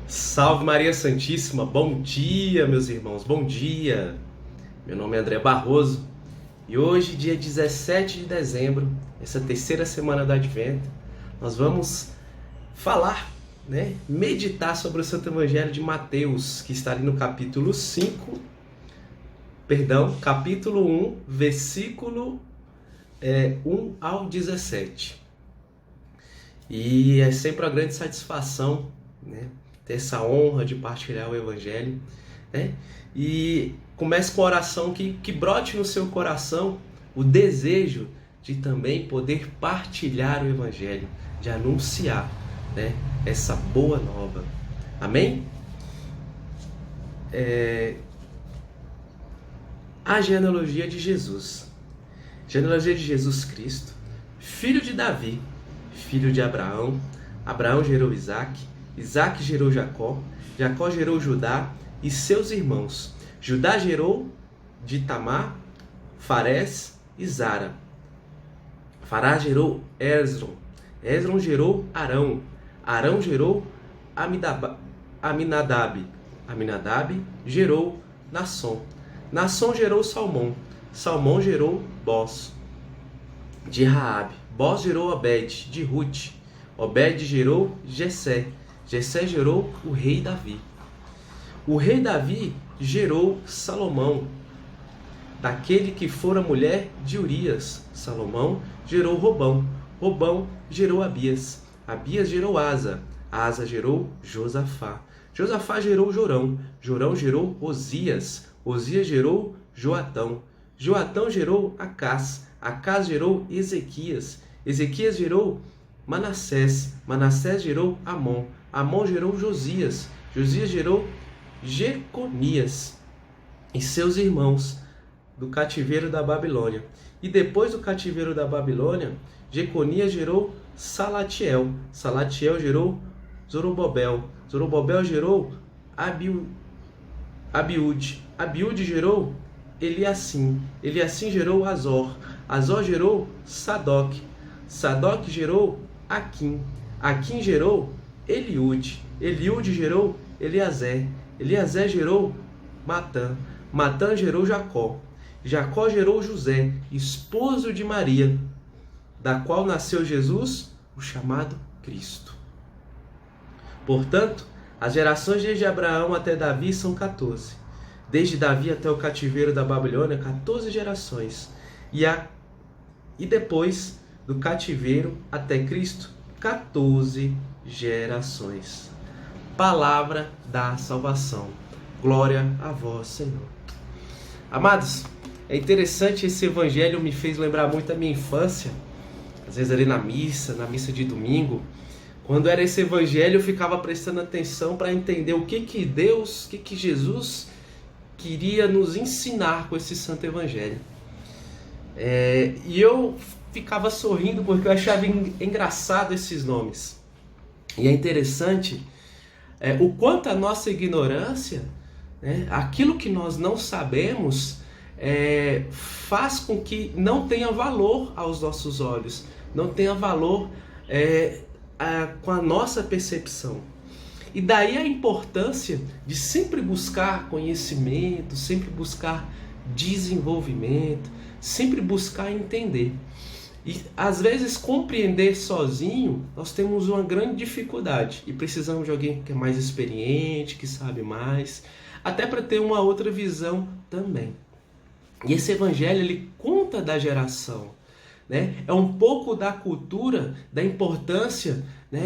Salve Maria Santíssima, bom dia meus irmãos, bom dia! Meu nome é André Barroso e hoje, dia 17 de dezembro, essa terceira semana do Advento, nós vamos falar, meditar sobre o Santo Evangelho de Mateus, que está ali no capítulo 1, versículo 1 ao 17. E é sempre uma grande satisfação, ter essa honra de partilhar o Evangelho, E comece com a oração que brote no seu coração o desejo de também poder partilhar o Evangelho, de anunciar, essa boa nova. Amém? A genealogia de Jesus. Genealogia de Jesus Cristo, filho de Davi, filho de Abraão. Abraão gerou Isaac, Isaac gerou Jacó, Jacó gerou Judá e seus irmãos. Judá gerou de Tamar, Farés e Zara. Fará gerou Esron, Esron gerou Arão, Arão gerou Aminadab, Aminadab gerou Nasson, Nasson gerou Salmão, Salmão gerou Boz, de Raabe, Boz gerou Obed, de Ruth, Obed gerou Jessé, Jessé gerou o rei Davi. O rei Davi gerou Salomão, daquele que fora mulher de Urias. Salomão gerou Robão, Robão gerou Abias, Abias gerou Asa, Asa gerou Josafá, Josafá gerou Jorão, Jorão gerou Osias, Osias gerou Joatão, Joatão gerou Acás, Acás gerou Ezequias, Ezequias gerou Manassés, Manassés gerou Amon, Amon gerou Josias, Josias gerou Jeconias e seus irmãos do cativeiro da Babilônia. E depois do cativeiro da Babilônia, Jeconias gerou Salatiel, Salatiel gerou Zorobabel, Zorobabel gerou Abiúde, Abiúde gerou Eliacim, Eliacim gerou Azor, Azor gerou Sadoc, Sadoc gerou Aquim, Aquim gerou Eliúde, Eliúde gerou Eliazé, Eliazé gerou Matã, Matã gerou Jacó, Jacó gerou José, esposo de Maria, da qual nasceu Jesus, o chamado Cristo. Portanto, as gerações desde Abraão até Davi são 14. Desde Davi até o cativeiro da Babilônia, 14 gerações. E depois do cativeiro até Cristo, 14 gerações. Palavra da salvação. Glória a vós, Senhor. Amados, é interessante, esse evangelho me fez lembrar muito da minha infância. Às vezes ali na missa de domingo, quando era esse evangelho, eu ficava prestando atenção para entender o que Deus, o que Jesus queria nos ensinar com esse santo evangelho. E eu ficava sorrindo porque eu achava engraçado esses nomes. E é interessante o quanto a nossa ignorância, aquilo que nós não sabemos, faz com que não tenha valor aos nossos olhos, não tenha valor com a nossa percepção. E daí a importância de sempre buscar conhecimento, sempre buscar desenvolvimento, sempre buscar entender. E às vezes compreender sozinho, nós temos uma grande dificuldade e precisamos de alguém que é mais experiente, que sabe mais, até para ter uma outra visão também. E esse evangelho, ele conta da geração, é um pouco da cultura, da importância,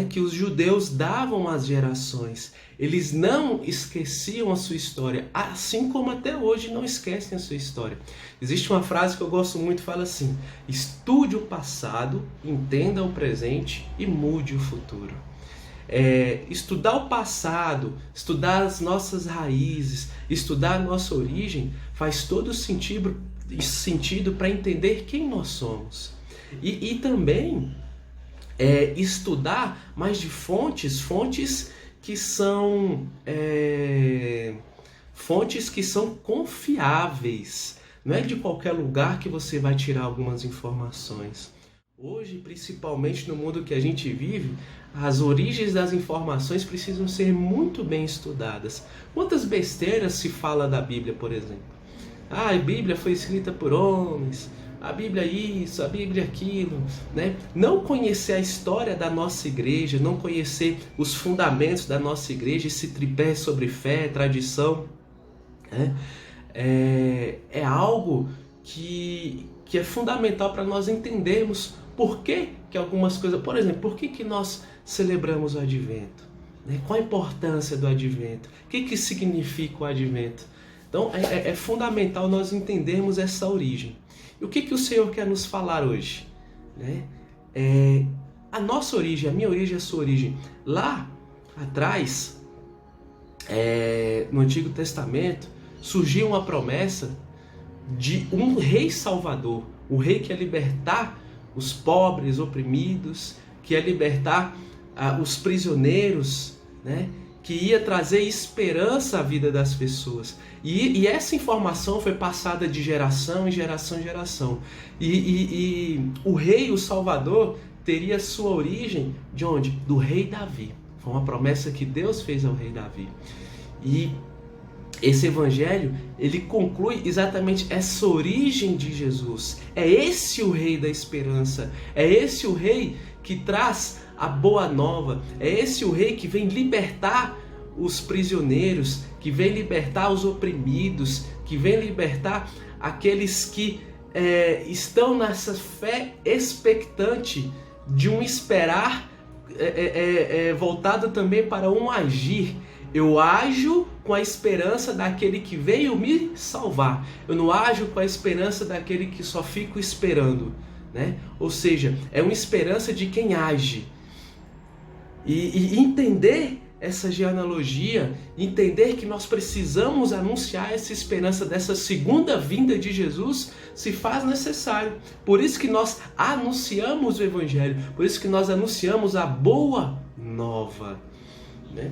que os judeus davam às gerações. Eles não esqueciam a sua história, assim como até hoje não esquecem a sua história. Existe uma frase que eu gosto muito, fala assim: estude o passado, entenda o presente e mude o futuro. Estudar o passado, estudar as nossas raízes, estudar a nossa origem, faz todo sentido para entender quem nós somos. E também estudar mais de fontes que são confiáveis. Não é de qualquer lugar que você vai tirar algumas informações. Hoje, principalmente no mundo que a gente vive, as origens das informações precisam ser muito bem estudadas. Quantas besteiras se fala da Bíblia, por exemplo? Ah, a Bíblia foi escrita por homens, a Bíblia isso, a Bíblia aquilo, né? Não conhecer a história da nossa igreja, não conhecer os fundamentos da nossa igreja, esse tripé sobre fé, tradição, né? É algo que é fundamental para nós entendermos por que algumas coisas... Por exemplo, por que nós celebramos o Advento? Né? Qual a importância do Advento? O que significa o Advento? Então, é fundamental nós entendermos essa origem. E o que o Senhor quer nos falar hoje? Né? A nossa origem, a minha origem, a sua origem. Lá atrás, no Antigo Testamento, surgiu uma promessa de um rei salvador. Um rei que ia libertar os pobres, oprimidos, que ia libertar os prisioneiros, né? Que ia trazer esperança à vida das pessoas. E essa informação foi passada de geração em geração em geração. E o rei, o Salvador, teria sua origem de onde? Do rei Davi. Foi uma promessa que Deus fez ao rei Davi. E esse evangelho, ele conclui exatamente essa origem de Jesus. É esse o rei da esperança. É esse o rei que traz a boa nova. É esse o rei que vem libertar os prisioneiros, que vem libertar os oprimidos, que vem libertar aqueles que estão nessa fé expectante de um esperar voltado também para um agir. Eu ajo com a esperança daquele que veio me salvar. Eu não ajo com a esperança daquele que só fico esperando, né? Ou seja, é uma esperança de quem age. E entender essa genealogia, entender que nós precisamos anunciar essa esperança dessa segunda vinda de Jesus, se faz necessário. Por isso que nós anunciamos o Evangelho, por isso que nós anunciamos a boa nova, né?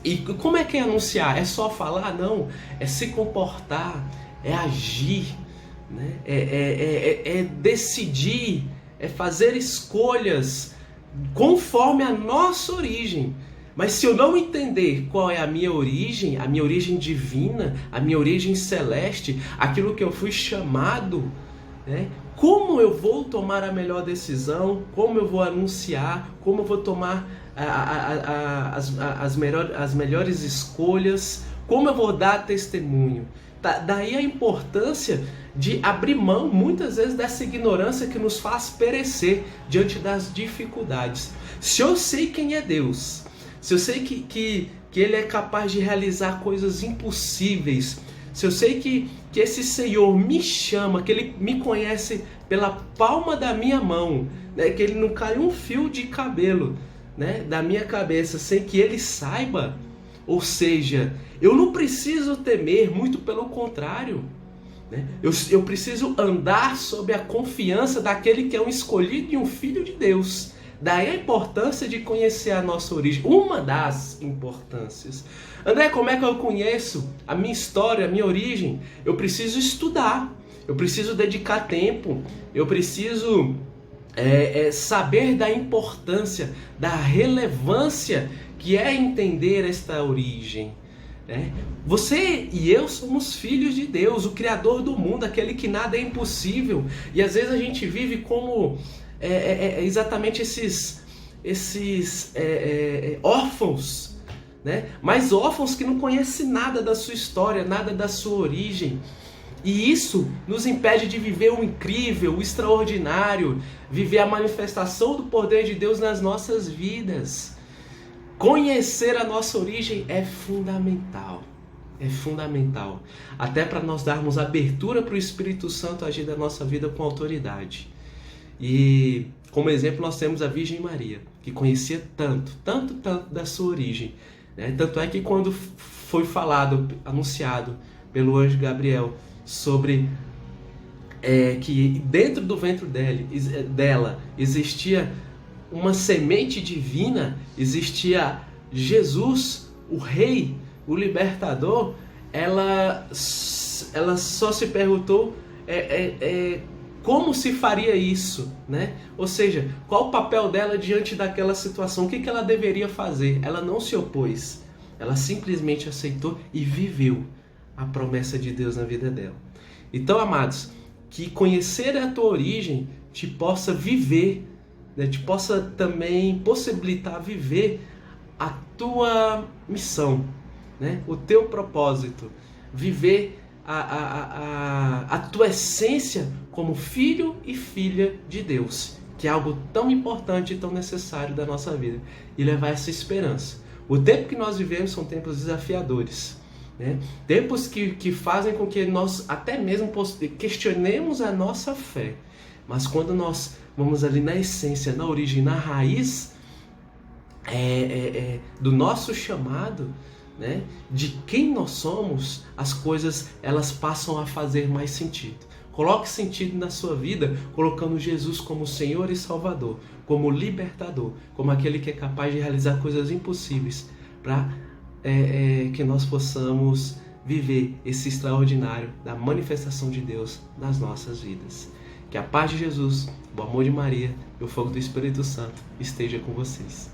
E como é que é anunciar? É só falar? Não, é se comportar, é agir, né? É decidir, é fazer escolhas conforme a nossa origem. Mas se eu não entender qual é a minha origem divina, a minha origem celeste, aquilo que eu fui chamado, né? Como eu vou tomar a melhor decisão, como eu vou anunciar, como eu vou tomar as melhores escolhas, como eu vou dar testemunho. Daí a importância de abrir mão, muitas vezes, dessa ignorância que nos faz perecer diante das dificuldades. Se eu sei quem é Deus, se eu sei que Ele é capaz de realizar coisas impossíveis, se eu sei que esse Senhor me chama, que Ele me conhece pela palma da minha mão, né, que Ele não cai um fio de cabelo, né, da minha cabeça sem que Ele saiba, ou seja, eu não preciso temer, muito pelo contrário, né? Eu preciso andar sob a confiança daquele que é um escolhido e um filho de Deus. Daí a importância de conhecer a nossa origem, uma das importâncias. André, como é que eu conheço a minha história, a minha origem? Eu preciso estudar, eu preciso dedicar tempo, eu preciso saber da importância, da relevância que é entender esta origem. Você e eu somos filhos de Deus, o Criador do mundo, aquele que nada é impossível. E às vezes a gente vive como exatamente esses órfãos, né? Mas órfãos que não conhecem nada da sua história, nada da sua origem. E isso nos impede de viver o incrível, o extraordinário, viver a manifestação do poder de Deus nas nossas vidas. Conhecer a nossa origem é fundamental. É fundamental. Até para nós darmos abertura para o Espírito Santo agir na nossa vida com autoridade. E como exemplo nós temos a Virgem Maria, que conhecia tanto da sua origem, né? Tanto é que quando foi falado, anunciado pelo anjo Gabriel sobre que dentro do ventre dela existia uma semente divina, existia Jesus, o Rei, o Libertador, ela só se perguntou como se faria isso, né? Ou seja, qual o papel dela diante daquela situação, o que ela deveria fazer? Ela não se opôs, ela simplesmente aceitou e viveu a promessa de Deus na vida dela. Então, amados, que conhecer a tua origem te possa viver, né? Te possa também possibilitar viver a tua missão, né? O teu propósito, viver a tua essência como filho e filha de Deus, que é algo tão importante e tão necessário da nossa vida, e levar essa esperança. O tempo que nós vivemos são tempos desafiadores, né? Tempos que fazem com que nós até mesmo questionemos a nossa fé, mas quando nós vamos ali na essência, na origem, na raiz do nosso chamado, né, de quem nós somos, as coisas elas passam a fazer mais sentido. Coloque sentido na sua vida colocando Jesus como Senhor e Salvador, como libertador, como aquele que é capaz de realizar coisas impossíveis, para que nós possamos viver esse extraordinário da manifestação de Deus nas nossas vidas. Que a paz de Jesus, o amor de Maria e o fogo do Espírito Santo esteja com vocês.